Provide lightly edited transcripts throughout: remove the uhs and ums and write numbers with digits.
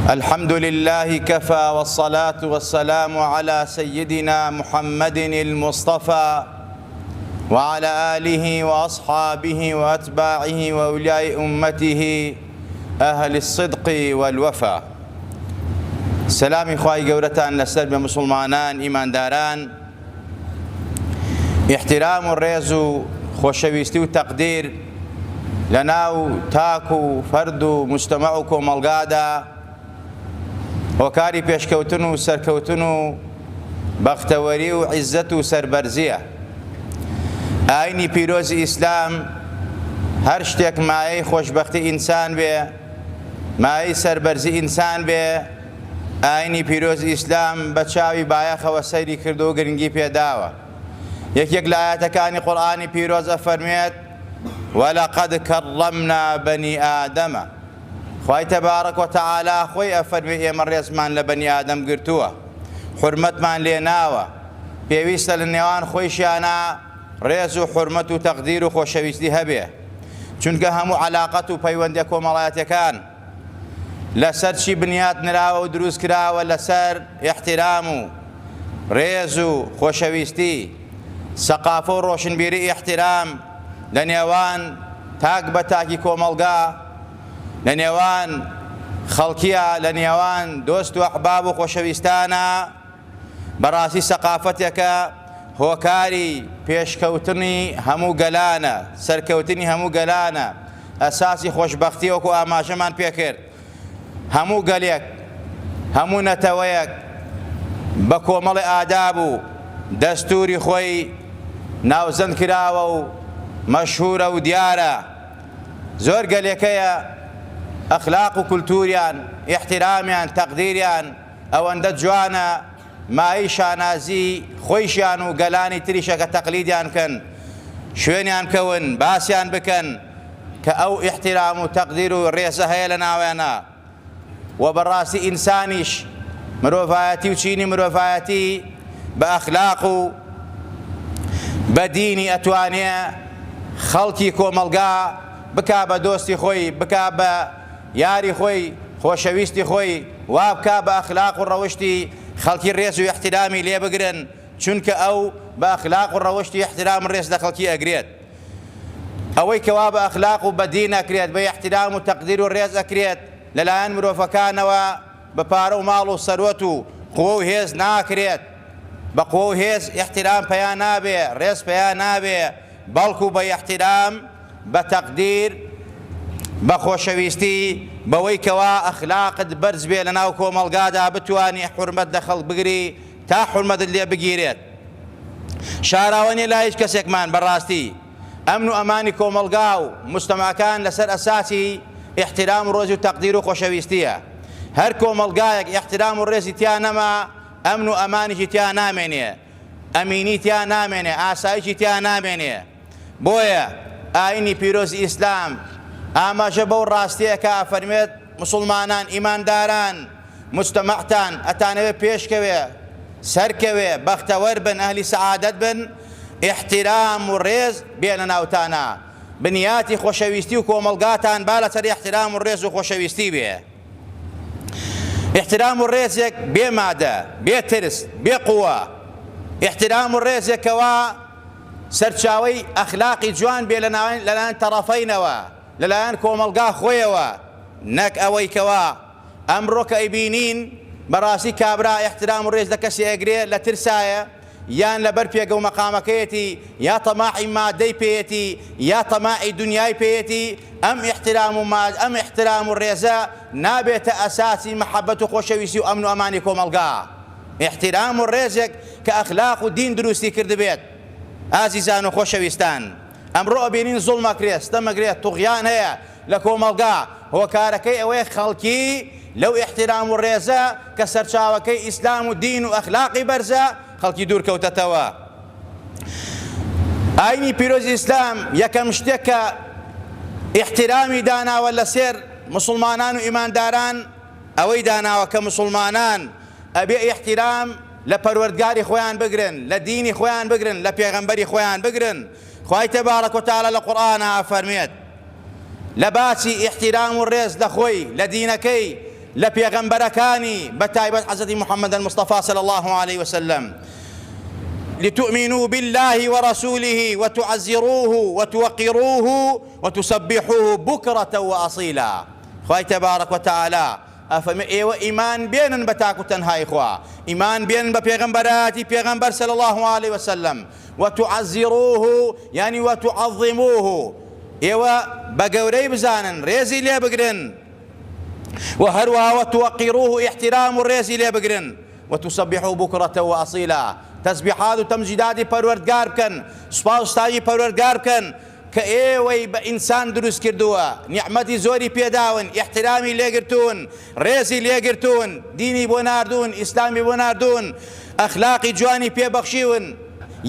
الحمد لله كفى والصلاة والسلام على سيدنا محمد المصطفى وعلى آله وأصحابه وأتباعه وأولياء أمته أهل الصدق والوفاء. سلامي خواهی گەورەتان لەسەر بێ مسلمانان ئیمانداران. احترام و ڕێز و خۆشەویستی و تەقدیر لەناو تاک و فەرد و مجتەمەع و کۆمەڵگادا هۆکاری پێشکەوتن و سەرکەوتن و بەختەوەری و عیززەت و سەربەرزیە. ئاینی پیرۆزی ئیسلام هەر شتێک مایەی خۆشبەختی ئینسان بێ، مایەی سەربەرزی ئینسان بێ، ئاینی پیرۆزی ئیسلام بە چاوی بایەخەوە سەیری کردو و گرنگی پێداوە. یەکێک لە ئایەتەکانی قورئانی پیرۆز ئەفەرمێت وَلَقَدْ كَرَّمْنَا بَنِي آدَمَ. خوای تەبارەک و تەعالا خۆی ئەفەرمێ ئێمە ڕێزمان لە بەنی ئادەم گرتووە، حورمەتمان لێناوە، پێویستە لە نێوان خۆیشیانە ڕێز و حورمەت و تەقدیر و خۆشەویستی هەبێ، چونکە هەموو عەلاقەت و پەیوەندیە کۆمەڵایەتیەکان لەسەر چی بنیات نراوە و دروست کراوە؟ لەسەر احترام و ڕێز و خۆشەویستی، سەقافە و ڕۆشنبیری احترام لە نێوان تاک بە تاکی کۆمەڵگا، لە نێوان خەڵکیە، لە نێوان دۆست و ئەحباب و خۆشەویستانە. بەڕاستی سەقافەتێکە هۆکاری پێشکەوتنی هەموو گەلانە، سەرکەوتنی هەموو گەلانە، ئەساسی خۆشبەختی وەکو ئاماژەمان پێکرد. هەموو گەلێک، هەموو نەتەوەیەک بە کۆمەڵی ئاداب و دەستوری خۆی ناوزەند کراوە و مەشهورە و دیارە. زۆر گەلێکەیە ئەخلاق و کولتوریان، احترامیان، تەقدیریان ئەوەندە جوانە، مای شانازی خۆیشیان و گەلانی تریشەکە تەقلیدیان کەن، شوێنیان کەون، باسییان بکەن کە ئەو احترام و تەقدیر و ڕێزە هەیە لە ناویانە. و بەڕاستی ئینسانیش مرۆڤایەتی و چینی مرۆڤایەتی بە ئەخلاق و بە دینی ئەتوانێ خەڵکی کۆمەڵگا بکا بە دۆستی خۆی، بکا بە یاری خۆی، خۆشەویستی خۆی، وا بکا بە ئەخلاق و ڕەوشتی خەڵکی ڕێز و احترامی لێ بگرن، چونکە ئەو بە ئەخلاق و ڕەوشتی احترام ڕێز لە خەڵکی ئەگرێت. ئەوەی کەوا بە ئەخلاق و بە دین ئەکرێت، بە احترام و تەقدیر و ڕێز ئەکرێت لەلایەن مرۆڤەکانەوە، بە پارە و ماڵ و سەروەت و قووە و هێز ناکرێت. بە قووە و هێز احترام پەیان نابێ، ڕێز پەیان نابێ، بەڵکو بە احترام، بە تەقدیر، بە خۆشەویستی، بەوەی کەوا ئەخلاقت بەرز بێ لەناو کۆمەڵگادا، بتوانی حورمەت لە خەڵک بگری تا حورمەتت لێ بگیرێت. شاراوە نیە لای هیچ کەسێکمان بەڕاستی. ئەمن و ئەمانی کۆمەڵگا و مجتەمەعەکان لەسەر ئەساسی احترام و ڕێز و تەقدیر و خۆشەویستیە. هەر کۆمەڵگایەک احترام و ڕێزی تیا نەما، ئەمن و ئەمانیشی تیا نامێنێ، ئەمینی تیا نامێنێ، ئاسایشی تیا نامێنێ. بۆیە ئاینی پیرۆزی ئیسلام ئاماژە بەو ڕاستیەکە ئەفەرمێت مسلمانان، ئیمانداران، مجتەمەعتان ئەتانەوێت پێشکەوێ، سەرکەوێ، بەختەوەر بن، ئەهلی سەعادەت بن، احترام و ڕێز بێ لە ناوتانە. بنیاتی خۆشەویستی و کۆمەڵگاتان با لەسەر احترام و ڕێز و خۆشەویستی بێ. احترام و ڕێزێک بێ مادە، بێ ترس، بێ قووە. احترام و ڕێزێکەوە سەرچاوەی ئەخلاقی جوان بێ لەلایەن تەڕەفەینەوە، لەلایەن کۆمەڵگا خۆیەوە، نەک ئەوەی کەوا ئەمڕۆ کە ئەیبینین بەڕاستی کابرا احترام و ڕێز لە کەسی ئەگرێ لە ترسایە، یان لەبەر پێگە و مەقامەکەیەتی، یا تەماعی مادەی پێیەتی، یا تەماعی دنیای پێیەتی. ئەم احترام و ڕێزە نابێتە ئەساسی مەحەبەت و خۆشەویستی و ئەمن و ئەمانی کۆمەڵگا. احترام و ڕێزێک کە ئەخلاق و دین دروستی کردبێت. ئازیزان و خۆشەویستان، ئەمڕۆ ئەبینین زوڵم ئەکرێت، ستەم ئەکرێت، توغیان هەیە لە کۆمەڵگا. هۆکارەکەی ئەوەیە خەڵکی لەو احترام و ڕێزە کە سەرچاوەکەی ئیسلام و دین و ئەخلاقی بەرزە، خەڵکی دوور کەوتەتەوە. ئاینی پیرۆزی ئیسلام یەکەم شتێک کە احترامی داناوە لەسێر مسلمانان و ئیمانداران، ئەوەی داناوە کە مسلمانان ئەبێ احترام لە پەروەردگاری خۆیان بگرن، لە دینی خۆیان بگرن، لە پێغەمبەری خۆیان بگرن. خوای تبارک و تعالی لە قورئانە فەرمێت لە باسی احترام و ڕێز لە خۆی، لە دینەکەی، لە پێغەمبەرەکانی بەتایبەت حەزرەتی محەممەد المصطفى صلى الله عليه وسلم لتؤمنوا بالله ورسوله وتعزروه وتوقروه وتسبحوه بكرة وأصيلا. خواهي تبارك وتعالى أفرمي إيوة إيمان بينن بتاكو تنهاي خوا إيمان بينن ببيغمبراتي بيغمبر صلى الله عليه وسلم وتعزروه يعني وتعظموه إيوة بقوري بزانن ريزي ليه بقرن وهروها وتوقروه احترام الريزي ليه بقرن وتسبحوا بكرة وأصيلا. تسبيحات وتمجيدات پروردگار بکن سپاسستایی پروردگار بکن کە ئێوەی بە ئینسان دروست کردووە نیعمەتی زۆری پێداون احترامی لێگرتوون ڕێزی لێگرتوون دینی بۆ ناردوون ئیسلامی بۆ ناردوون ئەخلاقی جوانی پێبەخشیون.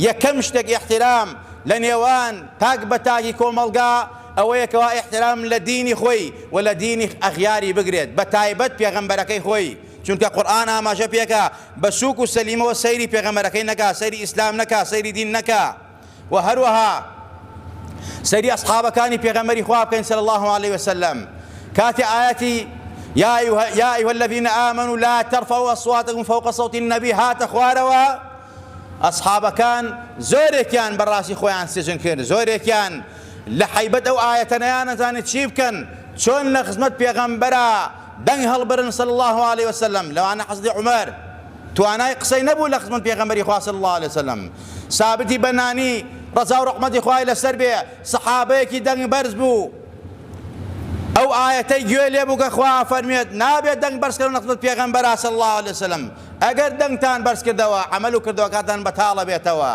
یەکەم شتێک احترام لە نێوان تاک بە تاکی کۆمەڵگا ئەوەیەکەوە احترام لە دینی خۆی و لە دینی ئەغیاری بگرێت بە تایبەت پێغەمبەرەکەی خۆی چونکە قورآن ئاماژە پێکە بە سووک و سەلیمەوە سەیری پێغەمبەرەکەی نەکا سەیری ئیسلام نەکا سەیری دین نەکا و هەروەها سەیری ئەسحابەکانی پێغەمبەری خوا بکەین صلی الله عليه وسلم. کاتی ئاەتی يا أيها الذين آمنوا لا ترفعوا أصواتكم فوق صوت النبي هاتە خوارەوە ئەسحابەکان زۆرێکیان بەڕاستی خۆیان سجن کرد زۆرێکیان لە حەیبەت ئەو ئاەتەنەیان نەزانێت چی بکەن چۆن لە خزمەت پێغەمبەرە دەنگ هەڵبرن صلی الله عليه وسلم. لەوانە حەزرەتی عومەر توانای قسەی نەبوو لە خزمەت پێغەمبەری خوا صلی الله عليه وسلم. سابتی بەنانی ڕەزا و ڕەحمەتی خوای لەسەر بێ سەحابەیەکی دەنگ بەرز بوو ئەو ئاەتەی گوێ لێ بوو کە خوا فەرمێت نابێت دەنگ بەرزکردن لە خزمەت پێغەمبەرە صلی الله عليه وسلم. ئەگەر دەنگتان بەرز کردەوە عەمەل و کردەوەکاتان بەتاڵە بێتەوە.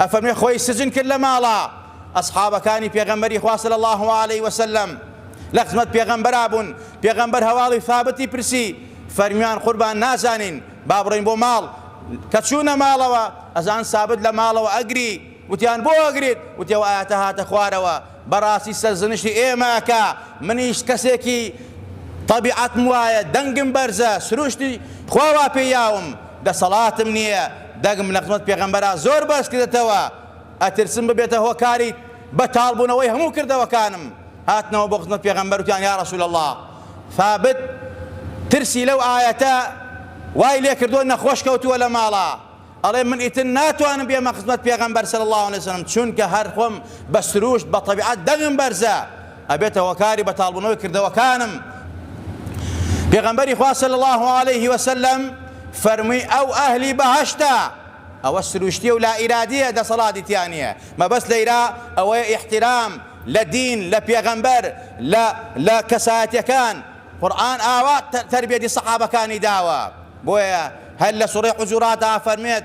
ئەفەرمێ خۆی سجن کرد لە ماڵە ئەسحابەکانی پێغەمبەری خوا صلی الله عليه وسلم لە خزمەت پێغەمبەرا بوون. پێغەمبەر هەواڵی ثابتی پرسی فەرمیان قوربان نازانین با بڕۆین بۆ ماڵ کە چوونە ماڵەوە ئەزان ثابت لە ماڵەوە ئەگری وتیان بۆ ئەگریت وتیەوە ئاەتە هاتە خوارەوە بەڕاستی سەرزنشتی ئێمەکە منیش کەسێکی طەبیعەتم وایە دەنگم بەرزە سروشتی خواوا پێیاوم دەسەڵاتم نییە دەنگم لە خزمەت پێغەمبەرا زۆر بەرز کردێتەوە ئەترسم ببێتە هۆکاری بەتاڵبوونەوەی هەموو کردەوەکانم. هاتنەوە بۆ خزمەت پێغەمبەر وتیان یا رەسوول الله ثابت ترسی لەو ئاەتە وای لێ کردووە نەخۆش کەوتووە لە ماڵە ئەڵێ من ئیتر ناتوانم بێمە خزمەت پێغەمبەر صلی الله عليه وسلم چونکە هەر خۆم بە سروشت بە طەبیعەت دەنگم بەرزە ئەبێتە هۆکاری بەتاڵبوونەوەی کردەوەکانم. پێغەمبەری خوا صلی الله عليه وسلم فەرمووی ئەو ئەهلی بەهەشتە ئەوە سروشتیە و لا ئیرادیە دەسەڵاتی تیان نییە مەبەست لەیرا ئەوەیە ئیحترام لە دین لە پێغەمبەر لە کەسایەتیەکان. قورآن ئاوا تەربیەتی سەحابەکانی داوە بۆیە هەر لە سوڕەی حوجوراتە فەرمێت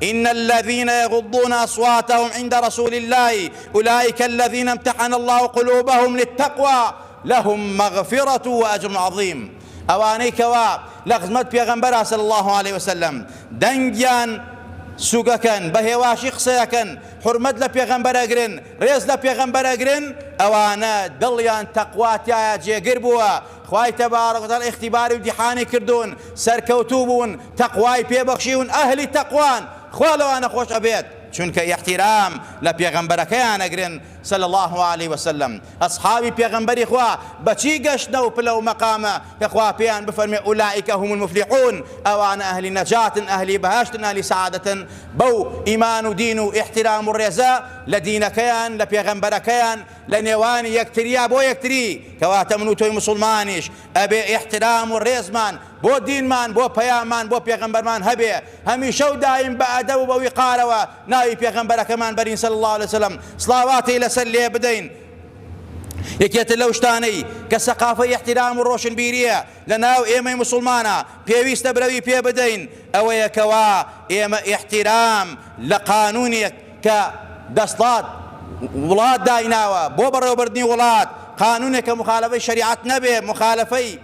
إن الذين يغضون أصواتهم عند رسول الله أولئك الذين امتحن الله قلوبهم للتقوى لهم مغفرة وأجر عظيم. ئەوانەی کەوا لە خزمەت پێغەمبەرە صلی الله عليه وسلم دەنگیان سوگەکەن بە هێواشی قسەیەکەن حورمەت لە پێغەمبەرەگرن ڕێز لە پێغەمبەرەگرن ئەوانە دڵیان تەقواتیایە جێگر بووە خوای تەبارەک وتەعالا ئیختیباری و دیحانی کردوون سەرکەوتوو بوون تەقوای پێبەخشیون ئەهلی تەقوان خوا لەوانە خۆش ئەبێت چونکە احترام لە پێغەمبەرەکەیان ئەگرن صلی الله عليه وسلم. ئەسحابی پێغەمبەری خوا بەچی گەشتنە و پلە و مەقامە کە خوا پێیان بفەرمێ ئولائیکە هم المفلیحون ئەوانە ئەهلی نەجاتن ئەهلی بەهەشتن ئەهلی سەعادەتن بەو ئیمان و دین و احترام و ڕێزە لە دینەکەیان لە پێغەمبەرەکەیان لە نێوانی یەکتریا بۆ یەکتری کەواتە من و تۆی موسڵمانیش ئەبێ احترام و ڕێزمان بۆ دینمان بۆ پەیامان بۆ پێغەمبەرمان هەبێ هەمیشە و دایم بە ئەدەب و بە ویقارەوە ناوی پێغەمبەرەکەمان بەرین صلی الله عليه وسلم سڵاواتی لەسەر لێ بدەین. یەکێتر لەو شتانەی کە سەقافەی احترام و ڕۆشنبیریە لە ناو ئێمەی موسڵمانە پێویستە برەوی پێ بدەین ئەوەیە کەوا ئێمە احترام لە قانونێک کە دەسڵات وڵات دایناوە بۆ بەڕێوەبردنی وڵات قانونێک کە مخالفەی شەریعەت نەبێ مخالفەی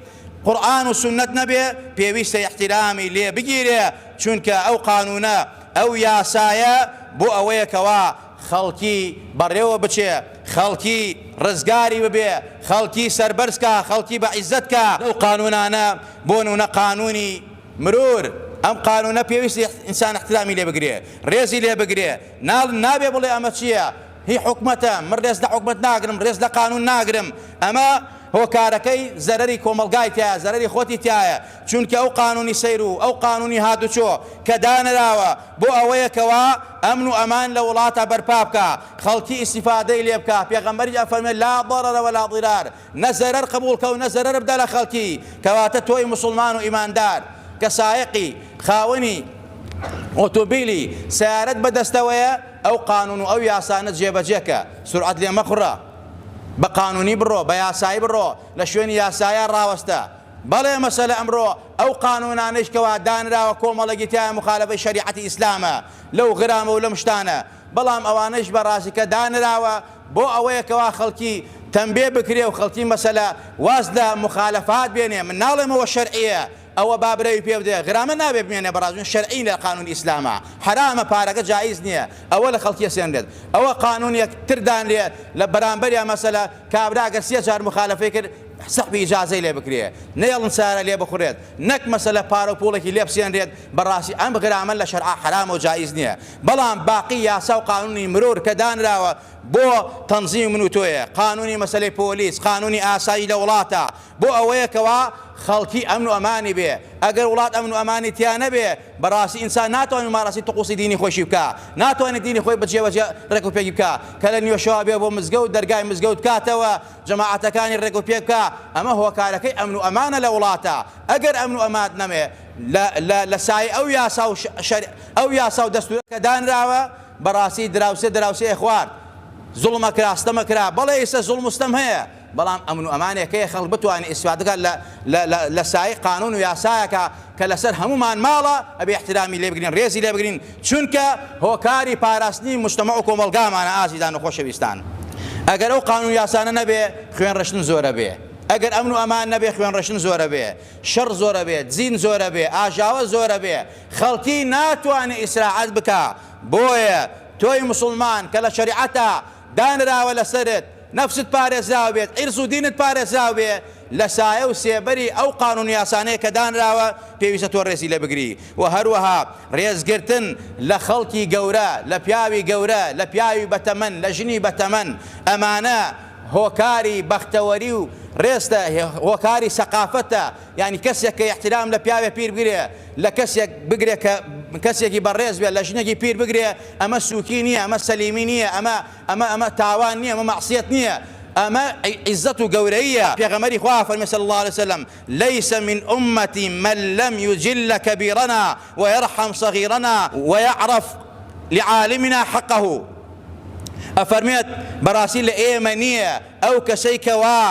قورآن و سنت نەبێ پێویستە احترامی لێ بگیرێ چونکە ئەو قانونە ئەو یاسایە بۆ ئەوەیە کەوا خەڵکی بەڕێوە بچێ خەڵکی ڕزگاری ببێ خەڵکی سەربەرزکە خەڵکی بە عیزەتکە. ئەو قانونانە بۆ نمونە قانونی مرور ئەم قانونە پێویستی ئینسان احترامی لێ بگرێ ڕێزی لێ بگرێ نابێ بڵێ ئەمە چییە هی حکومەتە من ڕێز لە حکومەت ناگرم ڕێز لە قانون ناگرم ئەمە هۆکارەکەی زەرەری کۆمەلگای تایە زەرەری خۆتی تایە چونکە ئەو قانونی سەیر و ئەو قانونی هاتوچۆ کە دانراوە بۆ ئەوەیەکەوە ئەمن و ئەمان لە وڵاتە بەرپا بکە خەڵکی ئیسیفادەی لێ بکە پێغەمبەری ئەفەرمێت لا ضەرەرە ولا ضیرار نە زەرەر قبوڵ کە و نە زەرەر بدە لە خەڵکی کەواتە تۆی موسڵمان و ئیماندار کە سایقی خاوەنی ئۆتۆبیلی سیارەت بەدەستەوەیە ئەو قانون و ئەو یاسانە جێبەجێکە سورعەت لێ مەخڕە بە قانونی بڕۆ بە یاسایی بڕۆ لە شوێنی یاسایە ڕاوەستە بەڵێ مەسەلە ئەمڕۆ ئەو قانونانەیش کەوا دانراوە کۆمەڵێکی تایە مخالەفەی شەریعەتی ئیسلامە لەو غرامە و لەم شتانە بەڵام ئەوانەش بەڕاستی کە دانراوە بۆ ئەوەیەکەوا خەڵکی تەنبێ بکرێ و خەڵکی مەسەلە واز لە مخالەفات بێنێ من ناڵێمەوە شەرعیە ئەوە بابرەوی پێ بدێ غرامە نابێ بمێنێ بەڕازون شەرعی لە قانونی ئیسلامە حرامە پارەکە جایز نییە ئەوە لە خەڵکی سێنرێت ئەوە قانونیەک تردان لێ لە بەرامبەریان مەسەلە کابراگە 30 جار مخالەفەی کرد سەحبی ئیجازەی لێ بکرێ نەیەڵن سارە لێ بخورێت نەک مەسەلە پارە و پوڵێکی لێ بسێنرێت بەڕاستی ئەم غرامە لە شەرع حرامە و جایز نییە بەڵام باقی یاسا و قانونی مرور کە دانراوە بۆ تەنزیم من و تۆیە قانونی مەسەلەی پۆلیس قانونی ئاسایی لە وڵاتە بۆ ئەوەیەکەوە خەڵکی ئەمن و ئەمانی بێ ئەگەر وڵات ئەمن و ئەمانی تیا نەبێ بەڕاستی ئینسان ناتوانێت ماڕاستی تقوسی دینی خۆشی بکە ناتوانێت دینی خۆی بەجێوەجێ ڕێکوپێکی بکە کە لە نیوەشەوا بێ بۆ مزگەوت دەرگای مزگەوت کاتەوە جەماعەتەکانی ڕێکوپێ بکە ئەمە هۆکارەکەی ئەمن و ئەمانە لە وڵاتە ئەگەر ئەمن و ئەمان نەمێ لە سای ئەو یاسا و دەستورەکە دانراوە بەڕاستی دراوسێ خوارد زوڵمە کرا ستەمە کرا بەڵێ ئێستا زوڵم و ستەم هەیە بەڵام ئەمن و ئەمانێکەیە خەڵک بتوانێت ئیسفادەکە لە سای قانون و یاسایەکە کە لەسەر هەمومان ماڵە ئەبێ احترامی لێ بگرین ڕێزی لێ بگرین چونکە هۆکاری پاراستنی مجتەمع و کۆمەلگامانە ئازیزان و خۆشەویستان ئەگەر ئەو قانون یاسانە نەبێ خوێن ڕەشتن زۆرە بێ ئەگەر ئەمن و ئەمان نەبێ خوێن ڕەشتن زۆرە بێ شەڕ زۆرە بێ جین زۆرە بێ ئاژاوە زۆرە بێ خەڵکی ناتوانێت ئیسراعەت بکە بۆیە تۆی موسڵمان کە لە شەریعەتە دانراوە لەسەرت نفست پارێزراو بێت عیرز و دینت پارێزراو بێ لە سایە و سێبەری ئەو قانون یاسانەیە کە دانراوە پێویستە تۆ ڕێزی لێ بگری و هەروەها ڕێزگرتن لە خەڵکی گەورە لە پیاوی گەورە لە پیاوی بەتەمەن لە ژنی بەتەمەن ئەمانە هۆکاری بەختەوەری و ڕێستە هۆکاری سەقافەتە یعنی کەسێک کە احترام لە پیاوێ پیر بگرێ لە کەسێک بگرێ کە کەسێکی بەڕێز بێت لە ژنێکی پیر بگرێ ئەمە سووکی نییە ئەمە سەلیمی نییە ئەمە تاوان نییە ئەمە مەعسیەت نییە ئەمە عیزەت و گەورەیە پێغەمبەری خوا فەرمێ صلی الله عليه وسلم ليس من أمتي من لم يجل كبيرنا ويرحم صغيرنا ويعرف لعالمنا حقه ئەفەرمێت بەڕاستی لە ئێمە نییە ئەو کەسەی کەوا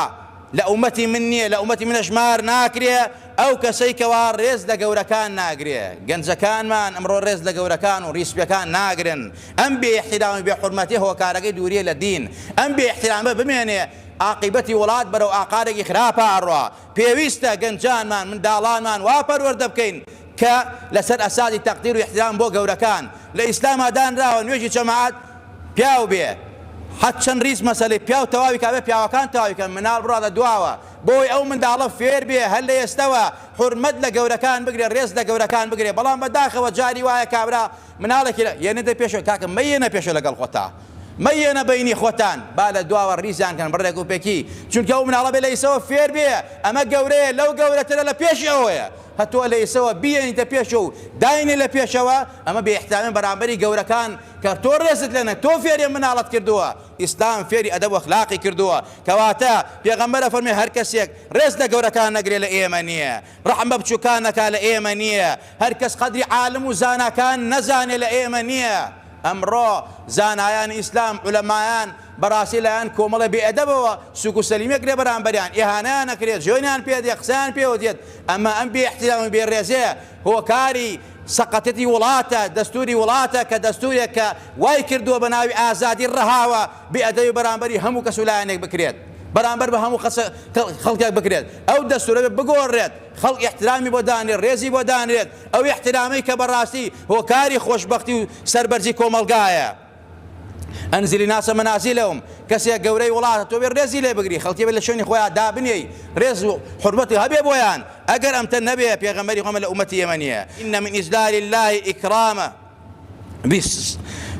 لە ئومەتی من نییە لە ئومەتی منە ژمار ناکرێ ئەو کەسەی کەوا ڕێز لە گەورەکان ناگرێ گەنجەکانمان ئەمڕۆ ڕێز لە گەورەکان و ڕیسپیەکان ناگرن ئەم بێ احترام بێ حورمەتی هۆکارەکەی دووریە لە دین ئەم بێ احترامە بمێنێ عاقبەتی وڵات بەرەو ئاقارێکی خراپە ئەڕوا پێویستە گەنجانمان منداڵانمان وا پەروەردە بکەین کە لەسەر ئەساسی تەقدیر و احترام بۆ گەورەکان لە ئیسلامە دانراوە نوێژی جەماعەت پیاو بێ حەت چەند ڕیز مەسەلەی پیاو تەواوی کابێ پیاوەکان تەواویکەن مناڵ بڕادە دواوە بۆی ئەو منداڵە فێر بێ هەر لە ئێستەوە حورمەت لە گەورەکان بگرێ ڕێز لە گەورەکان بگرێ بەڵام بەداخەوە جاری وایە کابرا مناڵێکی یەنێدە پێشەوە کاکە مەیەنە پێشە لەگەڵ خۆتا مەیەنە بەینی خۆتان با لە دواوە ڕیزیان کەن بڕێک و پێکی چونکە ئەو مناڵە بێ لە ئیسەوە فێر بێ ئەمە گەورەیە لەو گەورەترە لە پێشی ئەوەیە هەتووە لە ئیسەوە بیێنیتە پێشە و داینێ لە پێشەوە ئەمە بێ احترامێن بەرامبەری گەورەکان کە تۆ ڕێزت لێنە تۆ فێری مناڵەت کردووە ئیسلام فێری ئەدەب و ئەخلاقی کردووە کەواتە پێغەمبەر فەرمێ هەر کەسێک ڕێز لە گەورەکان نەگرێ لە ئێمە نییە ڕەحم بە بچووکان نەکا لە ئێمە نییە هەر کەس قەدری عالم و زاناکان نەزانێ لە ئێمە نییە ئەمڕۆ زانایان ئیسلام عولەمایان بەڕاستی لایەن کۆمەڵە بێئەدەبەوە سوک و سەلیمێک لێ بەرامبەریان ئیهانەیان نەکرێت ژۆنیان پێ دێ قسەیان پێوە دێت ئەمە ئەم بێ احترام و بێڕێزەیە هۆکاری سەقەتەتی وڵاتە دەستوری وڵاتە کە دەستورێک کە وای کردووە بە ناوی ئازادی ڕەهاوە بێئەدەبی بەرامبەری هەموو کەس و لایەنێک بکرێت بەرامبەر بە هەموو خەڵکێک بکرێت ئەو دەستورە بگۆڕێت خەڵک احترامی بۆ دانرێت ڕێزی بۆ دانرێت ئەو احترامەی کە بەڕاستی هۆکاری خۆشبەختی و سەربەرزی کۆمەلگایە ئەنزلی ناسە مەنازیلەوم کەسێک گەورەی وڵاتە تۆ بێ ڕێزی لێ بگری خەڵکی بێت لە شوێنی خۆیان دابنێی ڕێز و حورمەتی هەبێ بۆیان ئەگەر ئەمتە نەبێ پێغەمبەری خۆمە لە ئومەتی ئێمە نییە ئین من ئیجلال الله ئیکرامە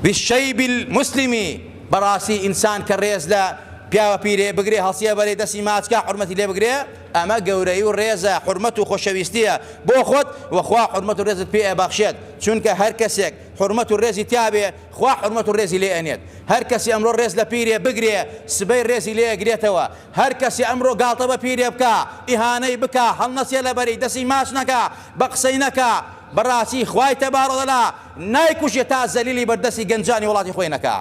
بالشەیب المسلمی بەڕاستی ئینسان کە ڕێز لە پیاوە پیرێ بگرێ هەڵسیە بەرێ دەستی ماچکە حورمەتی لێ بگرێ ئەمە گەورەی و ڕێزە حورمەت و خۆشەویستیە بۆ خۆت وەخوا حورمەت و ڕێزت پێ ئەبەخشێت چونکە هەر کەسێک حورمەت و ڕێزی تیابێ خوا حورمەت و ڕێزی لێ ئەنێت هەر کەسی ئەمڕۆ ڕێز لە پیرێ بگرێ سبەی ڕێزی لێ ئەگرێتەوە هەر کەسی ئەمڕۆ گاڵتە بە پیرێ بکە ئیهانەی بکە هەڵنەسێ لەبەری دەستی ماچ نەکە بە قسەی نەکە بەڕاستی خوای تەبارەک و تەعالا نایکوژێ تا زەلیلی بەردەستی گەنجانی وڵاتی خۆی نەکا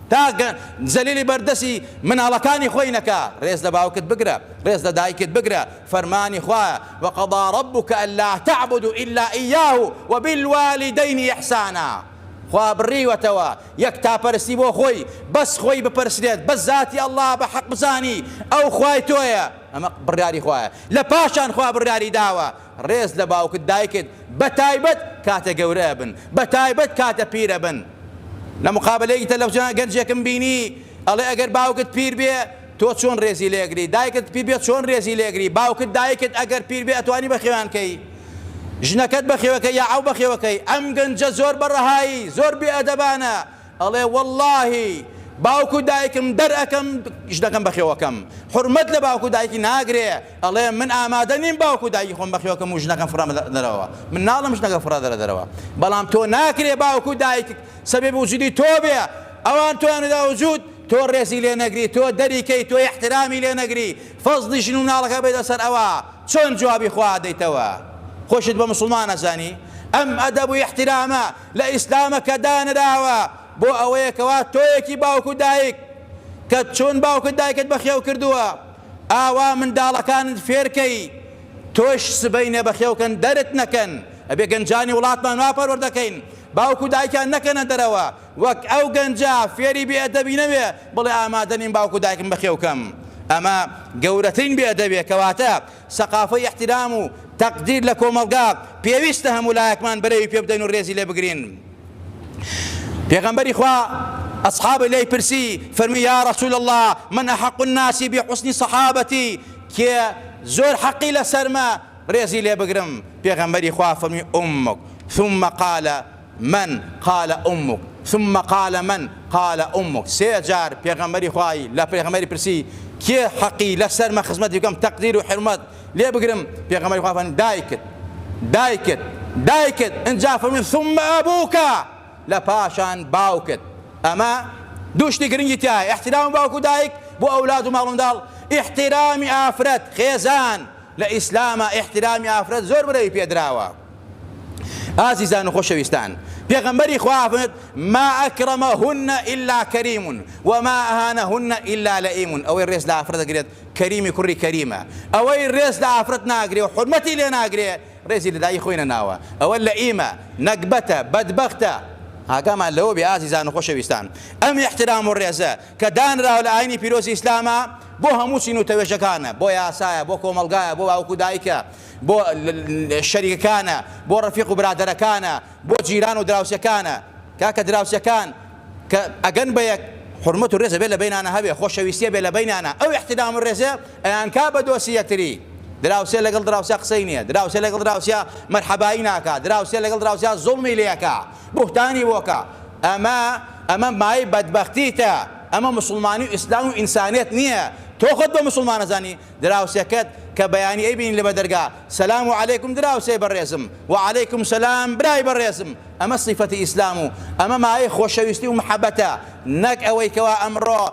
تا زەلیلی بەردەستی مناڵەکانی خۆی نەکا ڕێز لە باوکت بگرە ڕێز لە دایکت بگرە فەرمانی خوایە وقضى ربك ألا تعبدوا إلا إياه وبالوالدين إحسانا خوا بڕیوەتەوە یەک تاپەرستی بۆ خۆی بەس خۆی بپەرسرێت بەس ذاتی ئەڵڵا بە حەق بزانی ئەو خوای تۆیە ئەمە بڕیاری خوایە لە پاشان خوا بڕیاری داوە ڕێز لە باوکت دایکت بەتایبەت کاتە گەورە بن بەتایبەت کاتە پیرە بن لە مقابلەی تەلەڤیزیۆن گەنجێکم بینی ئەڵێ ئەگەر باوکت پیر بێ تۆ چۆن ڕێزی لێگری دایکت پیر بێت چۆن ڕێزی لێگری باوکت دایکت ئەگەر پیر بێ ئەتوانی بەخێوانکەی ژنەکەت بەخێوەکەی یا ئەو بەخێوەکەی ئەم گەنجە زۆر بەڕەهایی زۆر بێئەدەبانە ئەڵێ وەڵڵاهی باوکو و دایکم دەرئەکەم ژنەکەم بەخێوەکەم حورمەت لە باوکو و دایکی ناگرێ ئەڵێ من ئامادە نیم باوکو و دایکی خۆم بەخێوەکەم و ژنەکەم فڕە دەرەوە من ناڵم ژنەکە فڕە دەرەوە بەڵام تۆ ناکرێ باوکو و دایک سەبێ وجودی تۆ بێ ئەوان تۆیاندا وجود تۆ ڕێزی لێ نەگری تۆ دەریکەی تۆ احترامی لێ نەگری فەزلی ژن و ناڵەکە بێتە سەر ئەوە چۆن جوابی خوا دەیتەوە خۆشت بە مسلمان نەزانی ئەم ئەدەب و احترامە لە ئیسلامە کە دانراوە بۆ ئەوەیەکەوە تۆیەکی باوکو دایک کە چۆن باوکت دایکت بەخێو کردووە ئاوا منداڵەکانت فێرکەی تۆش سبەینە بەخێوکەن دەرت نەکەن ئەبێ گەنجانی وڵاتمان وا پەروەردەکەین باوکو دایکیان نەکەنە دەرەوە وەک ئەو گەنجە فێری بێئەدەبی نەبێ بڵێ ئامادە نیم باوکو دایکم بەخێوکەم ئەمە گەورەترین بێئەدەبێ کەواتە سەقافەی احترام و تەقدیر لە کۆمەڵگا پێویستە هەموو لایەکمان بەرەوی پێ بدەین و ڕێزی لێ بگرین پێغەمبەری خوا ئەصحابە لێی پرسی فەرمی یا رەسوول الله من ئەحەقو الناس بحسن صحابەتی کێ زۆر حەقی لەسەرمە ڕێزی لێ بگرم پێغەمبەری خوا فەرمی ئومک ثم قال من قال أمك ثم قال من قال أمك سێ جار پێغەمبەری خوای لە پێغەمبەری پرسی کێ حەقی لەسەرمە خزمەتی بکەم تەقدیر و حرمەت لێ بگرم پێغەمبەری خوا فەرمی دایکت ئینجا فەرمی ثم ئەبووکە لە پاشان باوکت ئەمە دوو شتی گرنگی تایە احترام باوک و دایک بۆ ئەولاد و ماڵ و منداڵ احترامی ئافرەت خێزان لە ئیسلامە احترامی ئافرەت زۆر بەرەوی پێدراوە ئازیزان و خۆشەویستان پێغەمبەری خوا فەرمێت ما ئەکرەمەهن ئیلا کەریم وما ئەهانەهن ئیلا لەئیم ئەوەی ڕێز لە ئافرەت دەگرێت کەریمی کوڕی کەریمە ئەوەی ڕێز لە ئافرەت ناگرێ و حورمەتی لێ ناگرێ ڕێزی لە دایکی خۆی نەناوە ئەوە لەئیمە نەکبەتە بەدبەختە ئاگامان لەوە بێ ئازیزان و خۆشەویستان ئەم احترام و ڕێزە کە دانراوە لە ئاینی پیرۆزی ئیسلامە بۆ هەموو چین و تەوێژەکانە بۆ یاسایە بۆ کۆمەڵگایە بۆ باوکو دایکە بۆ شەریکەکانە بۆ ڕەفیق و برادەرەکانە بۆ جیران و دراوسەکانە کاکە دراوسەکان کە ئەگەن بە یەک حورمەت و ڕێزە بێ لە بینانە هەبێ خۆشەویستیە بێ لە بینانە ئەو احترام و ڕێزە ئەیان کا بە دۆسی یەکتری دراوسێ لەگەڵ دراوسیا قسەی نییە دراوسێ لەگەڵ دراوسیا مەرحەبایی ناکا دراوسێ لەگەڵ دراوسیا زوڵمی لێکا بوختانی بۆکە ئەمە مای بەدبەختیتە ئەمە مسلمانی و ئیسلام و ئینسانیت نییە تۆ خۆت بە مسلمانە زانی دراوسەکەت کە بەیانی ئەیبینی لە بەدەرگا سەلام و عەلەیکم دراوسێ بەڕێزم و عەلەیکم سەلام برای بەڕێزم ئەمە سیفەتی ئیسلام و ئەمە مایەی خۆشەویستی و محەبەتە نەک ئەوەی کەوا ئەمڕۆ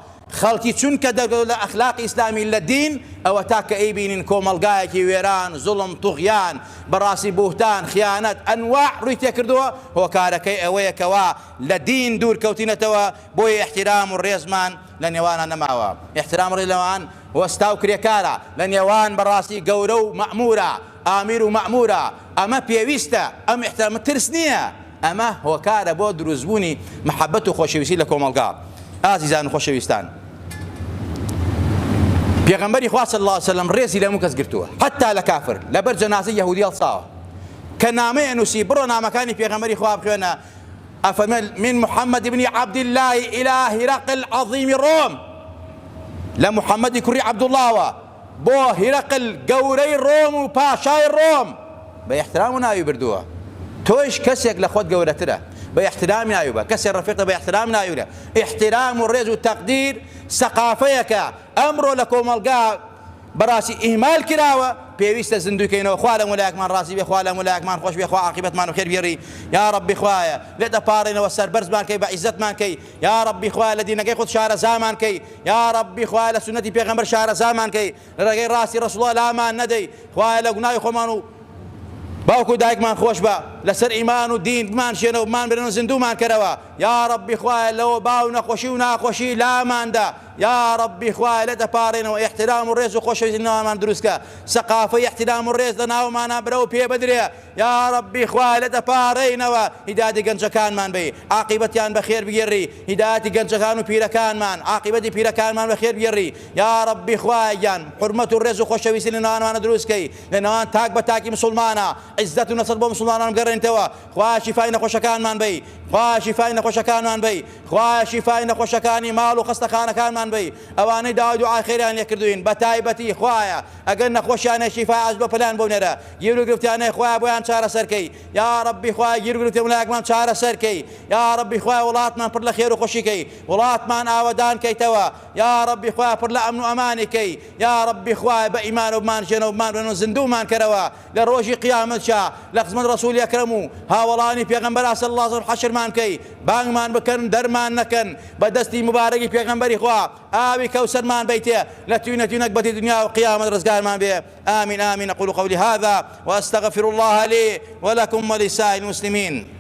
خەڵکی چونکە دەگەڵ لە ئەخلاقی ئیسلامی لە دین ئەوە تاکە ئەیبینین کۆمەڵگایەکی وێران زوڵم توغیان بەڕاستی بوهتان خیانەت ئەنواع ڕووی تێکردووە هۆکارەکەی ئەوەیە کەوا لە دین دوورکەوتینەتەوە بۆی احترام و ڕێزمان لە نێوانە نەماوە احترام ڕێلەوان وەستا و کرێکارە لە نێوان بەڕاستی گەورە و مەئمورە ئامیر و مەئمورە ئەمە پێویستە ئەم احترام ترس نییە ئەمە هۆکارە بۆ دروستبوونی محەبەت و خۆشەویستی لە کۆمەڵگا ئازیزان و خۆشەویستان پێغەمبەری خوا صلی الله علیه وسلم ڕێزی لە هەموو کەس گرتووە حتا لە کافر لەبەر جەنازەی یەهودی هەڵساوە کە نامەیە نووسی بڕۆ نامەکانی پێغەمبەری خوا بخوێنە ئەفەرمێ من محەممەد بن عەبد الله إلى هرقل عظیم ڕۆم لە محەممەدی کوڕی عەبدوڵڵاوە بۆ هرقل گەورەی ڕۆم و پاشای ڕۆم بە احترام و ناوی بردووە تۆش کەسێک لە خۆت گەورەترە بە احترام ناویبە کەسێک ڕەفیقە بە احترام ناویرە احترام و ڕێز و تەقدیر سەقافەیەکە ئەمڕۆ لە کۆمەڵگا بەڕاستی ئیهمال کراوە پێویستە زیندووکەینەوە خوا لە وەلایەکمان ڕازی بێ خوا لە وەلایەکمان خۆش بێ خوا عاقبەتمان بەخێر بێڕی یا ربی خوایە لێ دەپاڕێنەوە سەربەرزمان کەی بە عیزەتمان کەی یا ربی خوایە لە دینەکەی خۆت شارەزامان کەی یا ربی خوایە لە سونەتی پێغەمبەر شارەزامان کەی لە ڕێگەی ڕاستی ڕەسوڵڵاه لامان نەدەی خوایە لە گوناهی خۆمان و باوکو دایکمان خۆش بە لەسەر ئیمان و دین بمان شێنە و بمان برن و زیندومان کەرەوە یا ربی خوایە لەوە باو نەخۆشی و ناخۆشی لاماندا یا ربی خوایە لێ دەپاڕێنەوە احترام و ڕێز و خۆشەویستی ناومان دروستکە سەقافەی احترام و ڕێز لە ناومانە برە و پێ بدرێ یا ربی خوایە لێ دەپاڕێنەوە هیدایەتی گەنجەکانمان بێ عاقبەتیان بەخێر بگێڕی هیدایەتی گەنجەکان و پیرەکانمان عاقبەتی پیرەکانمان بەخێر بگێڕی یا ربی خوایە گیان حورمەت و ڕێز و خۆشەویستی لە ناوانمانە دروستکەی لە ناوان تاک بە تاکی مسلمانە عیزەت و نەسەت بۆ مسلمانان بگەڕێنیتەوە خوا شیفای نەخۆشەکانمان بی خوا شیفای نەخۆشەکانمان بی خوا شیفای نەخۆشەکانی ماڵ و خەستەخانەکانمان بی ئەوانەی داوای دوعای خێریان لێ کردوین بە تایبەتی خوایە ئەگەر نەخۆشیانە شیفای عەجز بۆ پلان بۆ نێرە گیر و گرفتیانەی خوایە بۆیان چارەسەرکەی یا ربی خوایە گیر و گرفتی وڵایەکمان چارەسەرکەی یا ربی خوایە وڵاتمان پڕ لە خێر و خۆشیکەی وڵاتمان ئاوەدان کەیتەوە یا ربی خوایە پڕ لە ئەمن و ئەمانیکەی یا ربی خوایە بە ئیمان و بمانژێنە و بمان بن و زیندوومان کەرەوە لە ڕۆژی قیامەتشا لە خزمەت ڕەسوولی ئەکرەم و هاوڵانی پێغەمبەر صلی الله علیه و حەشرمان کەی بانگمان بکەن دەرمان نەکەن بە دەستی مبارەکی پێغەمبەری خوا ئاوی کەوسەرمان بیتێ لە توینەتوینەک بەتی دنیا و قیامەت ڕزگارمان بێ آمين آمين أقول قولي هذا وأستغفر الله لي ولكم ولسائر المسلمين